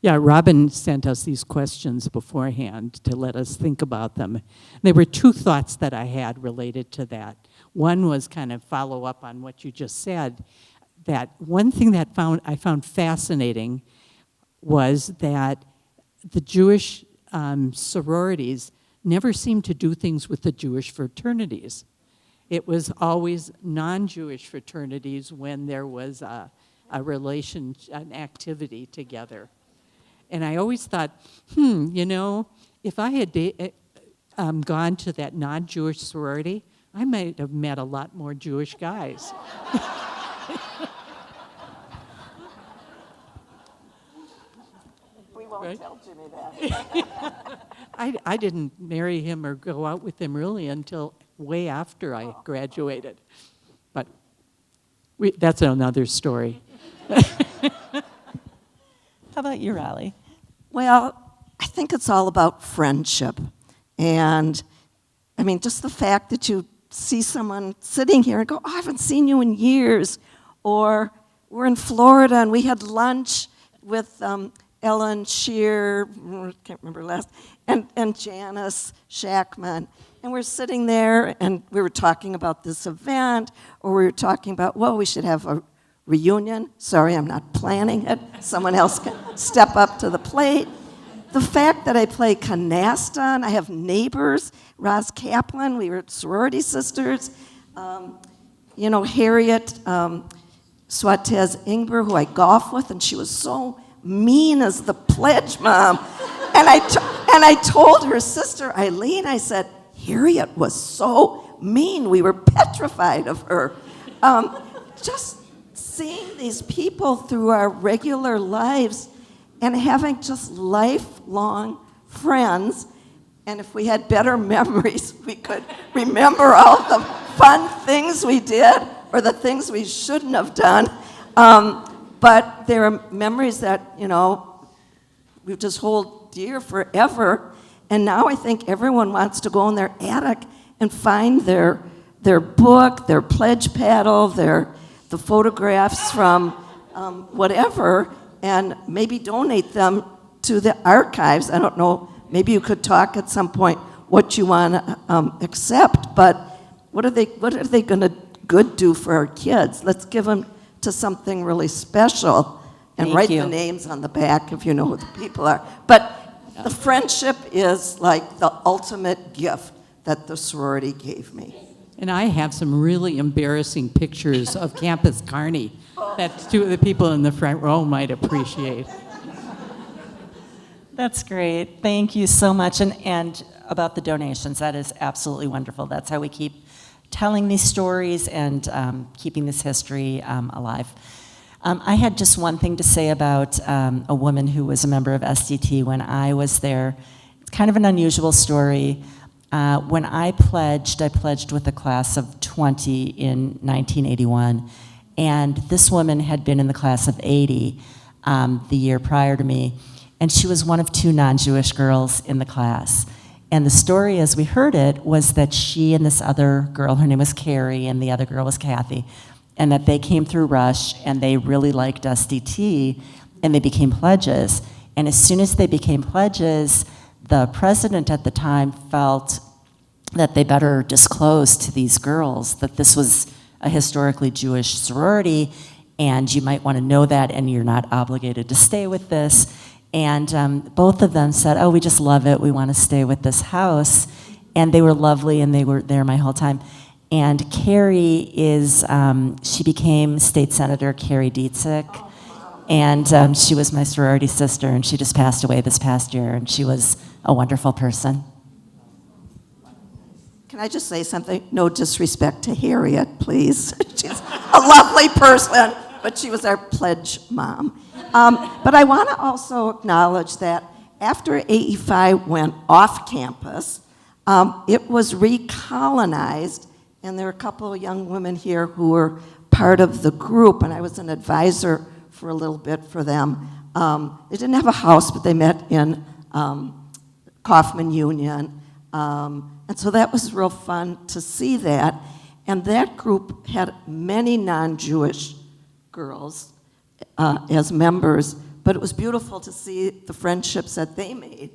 [SPEAKER 4] Yeah, Robin sent us these questions beforehand to let us think about them. There were two thoughts that I had related to that. One was kind of follow up on what you just said, that one thing that I found fascinating was that the Jewish sororities never seemed to do things with the Jewish fraternities. It was always non-Jewish fraternities when there was an activity together. And I always thought, if I had gone to that non-Jewish sorority, I might have met a lot more Jewish guys.
[SPEAKER 5] We won't
[SPEAKER 4] Right?
[SPEAKER 5] tell Jimmy that.
[SPEAKER 4] I didn't marry him or go out with him really until way after I graduated. But that's another story.
[SPEAKER 3] How about you, Raleigh?
[SPEAKER 5] Well, I think it's all about friendship. And, I mean, just the fact that you see someone sitting here and go, oh, I haven't seen you in years. Or we're in Florida and we had lunch with Ellen Shear, can't remember last, and Janice Shackman. And we're sitting there and we were talking about this event, or we were talking about, well, we should have a reunion. Sorry, I'm not planning it. Someone else can step up to the plate. The fact that I play canasta and I have neighbors, Roz Kaplan, we were sorority sisters. Harriet Suatez Ingber, who I golf with, and she was so mean as the pledge mom. And I told her sister, Eileen, I said, Harriet was so mean. We were petrified of her. Just seeing these people through our regular lives and having just lifelong friends. And if we had better memories, we could remember all the fun things we did or the things we shouldn't have done. But there are memories that, we just hold dear forever. And now I think everyone wants to go in their attic and find their book, their pledge paddle, the photographs from whatever, and maybe donate them to the archives. I don't know, maybe you could talk at some point what you want to accept, but what are they going to good do for our kids? Let's give them to something really special and
[SPEAKER 3] Thank
[SPEAKER 5] write
[SPEAKER 3] you.
[SPEAKER 5] the names on the back if you know who the people are. But the friendship is like the ultimate gift that the sorority gave me.
[SPEAKER 4] And I have some really embarrassing pictures of Campus Carney that two of the people in the front row might appreciate.
[SPEAKER 3] That's great. Thank you so much. And about the donations, that is absolutely wonderful. That's how we keep telling these stories and keeping this history alive. I had just one thing to say about a woman who was a member of SDT when I was there. It's kind of an unusual story. When I pledged with a class of 20 in 1981, and this woman had been in the class of 80 the year prior to me, and she was one of two non-Jewish girls in the class. And the story, as we heard it, was that she and this other girl, her name was Carrie, and the other girl was Kathy, and that they came through Rush, and they really liked SDT, and they became pledges. And as soon as they became pledges, the president at the time felt that they better disclose to these girls that this was a historically Jewish sorority, and you might want to know that, and you're not obligated to stay with this. And both of them said, oh, we just love it. We want to stay with this house. And they were lovely, and they were there my whole time. And Carrie she became State Senator Carrie Dietrick. And she was my sorority sister, and she just passed away this past year, and she was a wonderful person.
[SPEAKER 5] Can I just say something? No disrespect to Harriet, please. She's a lovely person, but she was our pledge mom. But I want to also acknowledge that after AE5 went off campus, it was recolonized, and there are a couple of young women here who were part of the group, and I was an advisor for a little bit for them. They didn't have a house, but they met in Kaufman Union. And so that was real fun to see that. And that group had many non-Jewish girls as members, but it was beautiful to see the friendships that they made.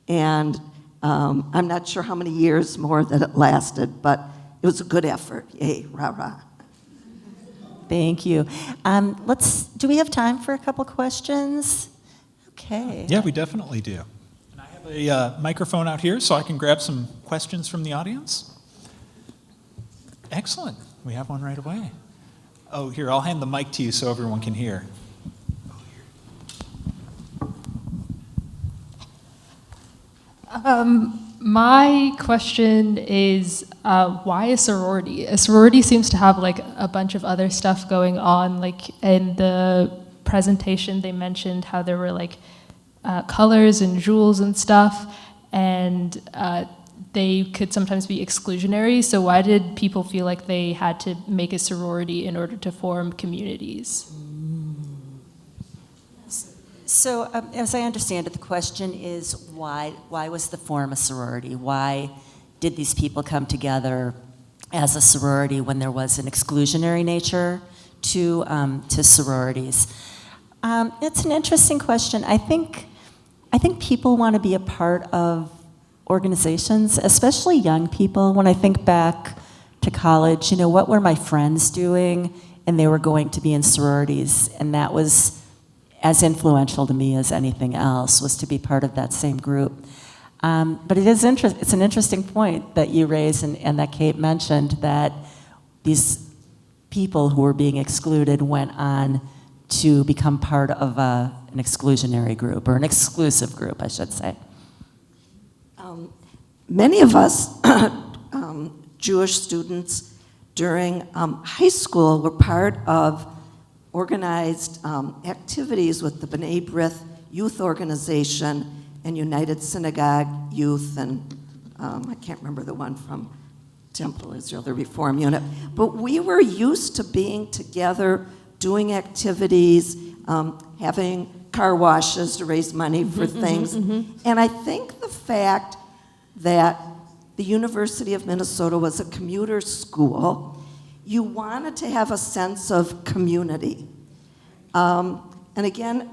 [SPEAKER 5] And I'm not sure how many years more that it lasted, but it was a good effort. Yay, rah, rah.
[SPEAKER 3] Thank you. Do we have time for a couple questions? Okay.
[SPEAKER 1] Yeah, we definitely do. And I have a microphone out here so I can grab some questions from the audience. Excellent. We have one right away. Oh, here, I'll hand the mic to you so everyone can hear.
[SPEAKER 6] My question is, why a sorority? A sorority seems to have like a bunch of other stuff going on. Like in the presentation, they mentioned how there were like colors and jewels and stuff, and they could sometimes be exclusionary. So why did people feel like they had to make a sorority in order to form communities?
[SPEAKER 3] So, as I understand it, the question is why was the form a sorority? Why did these people come together as a sorority when there was an exclusionary nature to sororities? It's an interesting question. I think people want to be a part of organizations, especially young people. When I think back to college, what were my friends doing? And they were going to be in sororities, and that was as influential to me as anything else, was to be part of that same group. But it's an interesting point that you raised and that Kate mentioned, that these people who were being excluded went on to become part of an exclusionary group, or an exclusive group, I should say.
[SPEAKER 5] Many of us, Jewish students during high school, were part of organized activities with the B'nai B'rith Youth Organization and United Synagogue Youth, and I can't remember the one from Temple Israel, the Reform Unit. But we were used to being together, doing activities, having car washes to raise money for things. And I think the fact that the University of Minnesota was a commuter school, you wanted to have a sense of community. And again,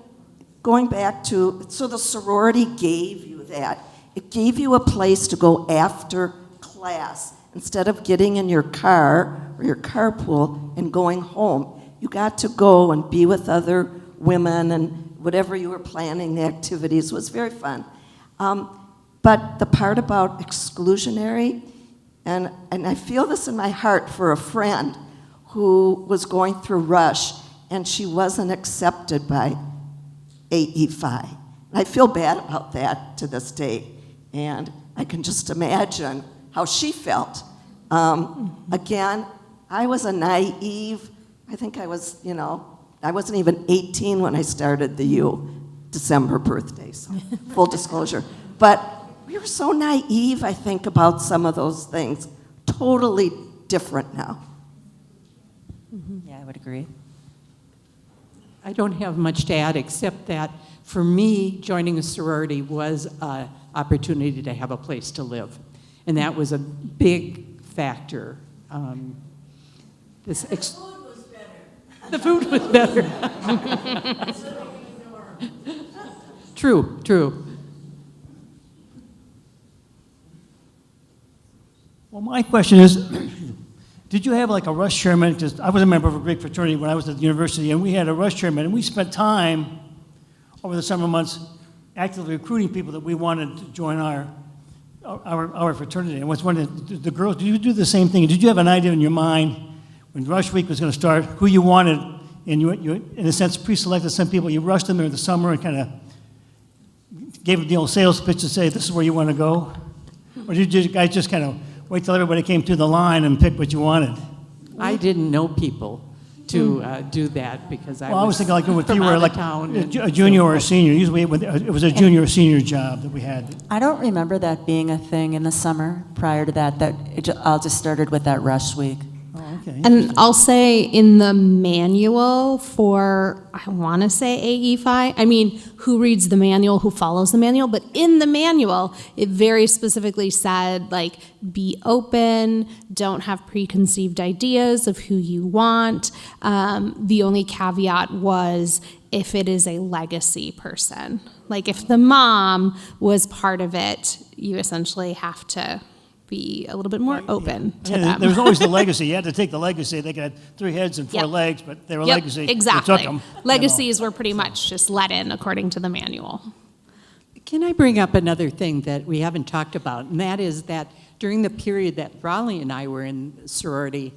[SPEAKER 5] going back to, so the sorority gave you that. It gave you a place to go after class. Instead of getting in your car or your carpool and going home, you got to go and be with other women, and whatever you were planning, the activities was very fun. But the part about exclusionary, and I feel this in my heart for a friend who was going through Rush, and she wasn't accepted by AE Phi. I feel bad about that to this day, and I can just imagine how she felt. Again, I was a naive, I think I was, I wasn't even 18 when I started the U, December birthday, so full disclosure. But we were so naive, I think, about some of those things. Totally different now.
[SPEAKER 3] Yeah, I would agree.
[SPEAKER 4] I don't have much to add, except that for me, joining a sorority was an opportunity to have a place to live. And that was a big factor. The food was better. The food was better. True.
[SPEAKER 7] Well, my question is, did you have like a rush chairman? Because I was a member of a big fraternity when I was at the university, and we had a rush chairman, and we spent time over the summer months actively recruiting people that we wanted to join our fraternity. And what's one of the girls, did you do the same thing? Did you have an idea in your mind when Rush Week was going to start, who you wanted, and you in a sense pre-selected some people, you rushed them in the summer and kind of gave them the old sales pitch to say, this is where you want to go? Or did you guys just kind of wait till everybody came through the line and pick what you wanted?
[SPEAKER 4] I didn't know people to do that because I
[SPEAKER 7] was thinking like if
[SPEAKER 4] from
[SPEAKER 7] you were
[SPEAKER 4] out of
[SPEAKER 7] like
[SPEAKER 4] town
[SPEAKER 7] a junior or a senior. Usually it was a junior or senior job that we had.
[SPEAKER 3] I don't remember that being a thing in the summer prior to that. It all just started with that Rush Week.
[SPEAKER 7] Oh, okay.
[SPEAKER 2] And I'll say in the manual for, I want to say AE Phi, I mean, who reads the manual, who follows the manual, but in the manual, it very specifically said, like, be open, don't have preconceived ideas of who you want. The only caveat was if it is a legacy person. Like if the mom was part of it, you essentially have to be a little bit more open to them.
[SPEAKER 7] There was always the legacy. You had to take the legacy. They could have 3 heads and 4
[SPEAKER 2] Yep.
[SPEAKER 7] legs, but they were
[SPEAKER 2] Yep,
[SPEAKER 7] legacy.
[SPEAKER 2] exactly.
[SPEAKER 7] They took them.
[SPEAKER 2] Legacies were pretty much just let in according to the manual.
[SPEAKER 4] Can I bring up another thing that we haven't talked about? And that is that during the period that Raleigh and I were in sorority,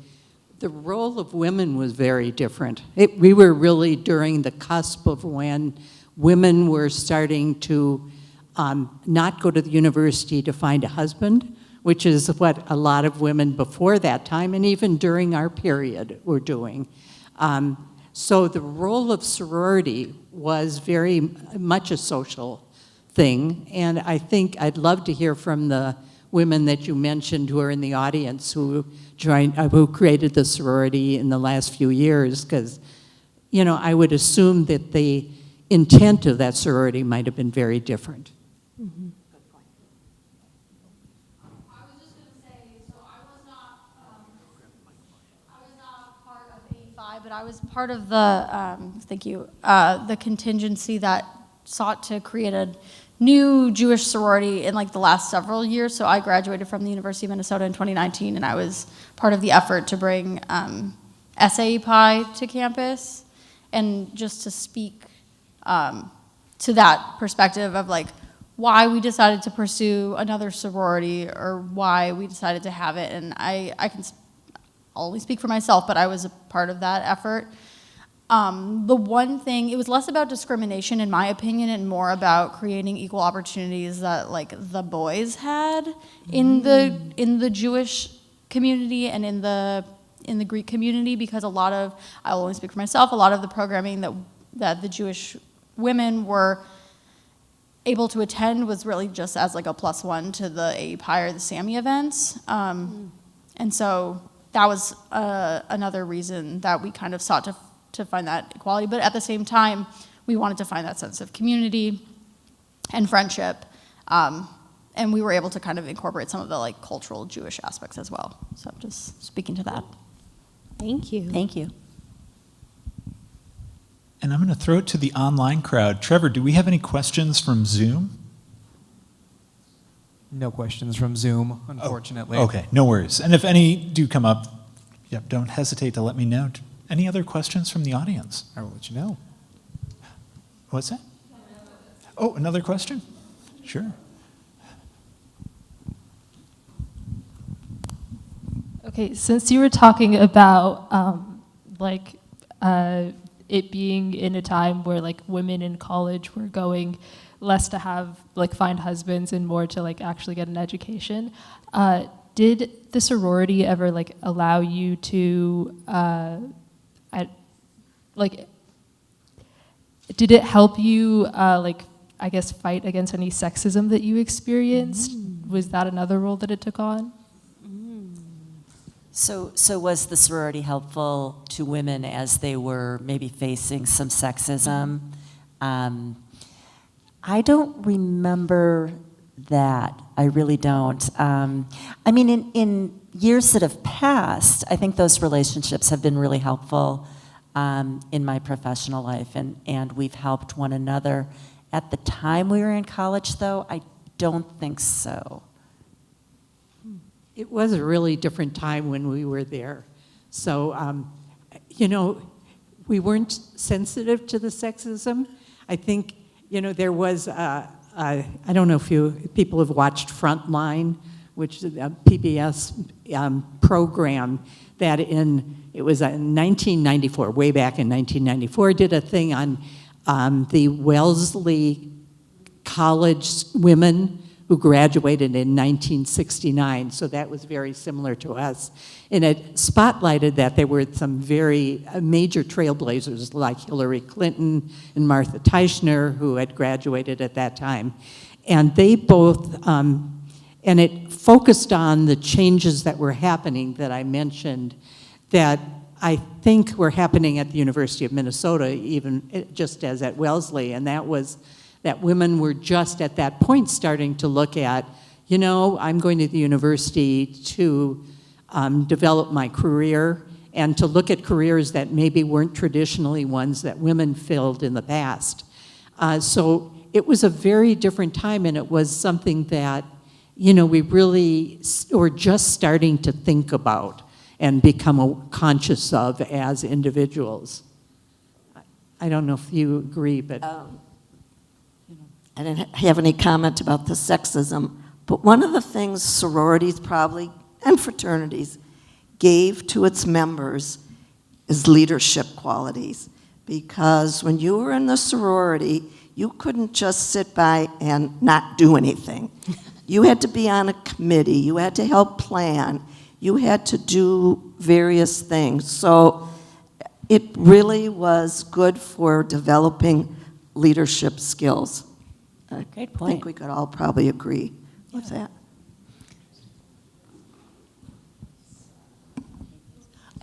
[SPEAKER 4] the role of women was very different. We were really during the cusp of when women were starting to not go to the university to find a husband, which is what a lot of women before that time and even during our period were doing. So the role of sorority was very much a social thing, and I think I'd love to hear from the women that you mentioned who are in the audience who created the sorority in the last few years, because, you know, I would assume that the intent of that sorority might have been very different.
[SPEAKER 2] Mm-hmm.
[SPEAKER 8] I was just going to say, so I was not part of A5, but I was part of the contingency that sought to create a new Jewish sorority in like the last several years. So I graduated from the University of Minnesota in 2019, and I was part of the effort to bring SAE Pi to campus, and just to speak to that perspective of like why we decided to pursue another sorority or why we decided to have it. And I can only speak for myself, but I was a part of that effort. The one thing, it was less about discrimination in my opinion and more about creating equal opportunities that like the boys had in the Jewish community and in the Greek community, because a lot of, I'll only speak for myself, a lot of the programming that the Jewish women were able to attend was really just as like a +1 to the API or the SAMI events. And so that was another reason that we kind of sought to find that equality. But at the same time, we wanted to find that sense of community and friendship. And we were able to kind of incorporate some of the like cultural Jewish aspects as well. So I'm just speaking to that.
[SPEAKER 2] Thank you.
[SPEAKER 3] Thank you.
[SPEAKER 1] And I'm going to throw it to the online crowd. Trevor, do we have any questions from Zoom?
[SPEAKER 9] No questions from Zoom, unfortunately.
[SPEAKER 1] Oh, okay, no worries. And if any do come up, don't hesitate to let me know. Any other questions from the audience?
[SPEAKER 9] I will let you know.
[SPEAKER 1] What's that? Oh, another question? Sure.
[SPEAKER 6] Okay, since you were talking about it being in a time where like women in college were going less to have find husbands and more to actually get an education, did the sorority ever allow you to did it help you I guess fight against any sexism that you experienced? Was that another role that it took on?
[SPEAKER 3] So was the sorority helpful to women as they were maybe facing some sexism? I don't remember that. I really don't. I mean, in years that have passed, I think those relationships have been really helpful in my professional life, and we've helped one another. At the time we were in college, though, I don't think so.
[SPEAKER 4] It was a really different time when we were there. So, we weren't sensitive to the sexism. I think, there was, I don't know if people have watched Frontline, which is a PBS program that it was in 1994, way back in 1994, did a thing on the Wellesley College women who graduated in 1969, so that was very similar to us. And it spotlighted that there were some very major trailblazers like Hillary Clinton and Martha Teichner, who had graduated at that time. And they both, and it focused on the changes that were happening that I mentioned, that I think were happening at the University of Minnesota, even just as at Wellesley, and that was that women were just at that point starting to look at, I'm going to the university to develop my career, and to look at careers that maybe weren't traditionally ones that women filled in the past. So it was a very different time, and it was something that, you know, we really were just starting to think about and become conscious of as individuals. I don't know if you agree, but...
[SPEAKER 5] I didn't have any comment about the sexism, but one of the things sororities probably, and fraternities, gave to its members is leadership qualities. Because when you were in the sorority, you couldn't just sit by and not do anything. You had to be on a committee, you had to help plan, you had to do various things. So it really was good for developing leadership skills.
[SPEAKER 3] Great
[SPEAKER 5] I
[SPEAKER 3] point.
[SPEAKER 5] think we could all probably agree with that.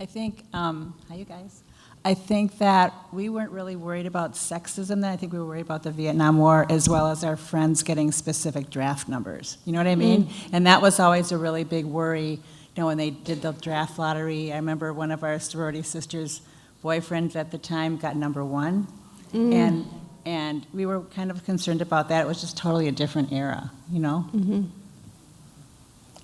[SPEAKER 10] I think, hi you guys. I think that we weren't really worried about sexism then. I think we were worried about the Vietnam War as well as our friends getting specific draft numbers. You know what I mean? And that was always a really big worry, you know, when they did the draft lottery. I remember one of our sorority sisters' boyfriends at the time got #1. And we were kind of concerned about that. It was just totally a different era, you know? And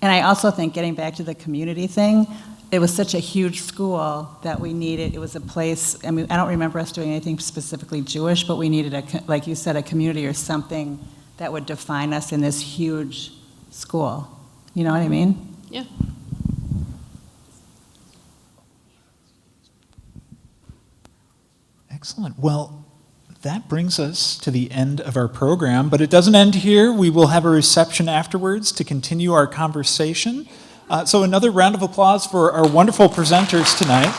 [SPEAKER 10] I also think, getting back to the community thing, it was such a huge school that we needed, it was a place, I mean, I don't remember us doing anything specifically Jewish, but we needed, like you said, a community or something that would define us in this huge school. You know what I mean?
[SPEAKER 2] Yeah.
[SPEAKER 1] Excellent. Well, that brings us to the end of our program, but it doesn't end here. We will have a reception afterwards to continue our conversation. So another round of applause for our wonderful presenters tonight.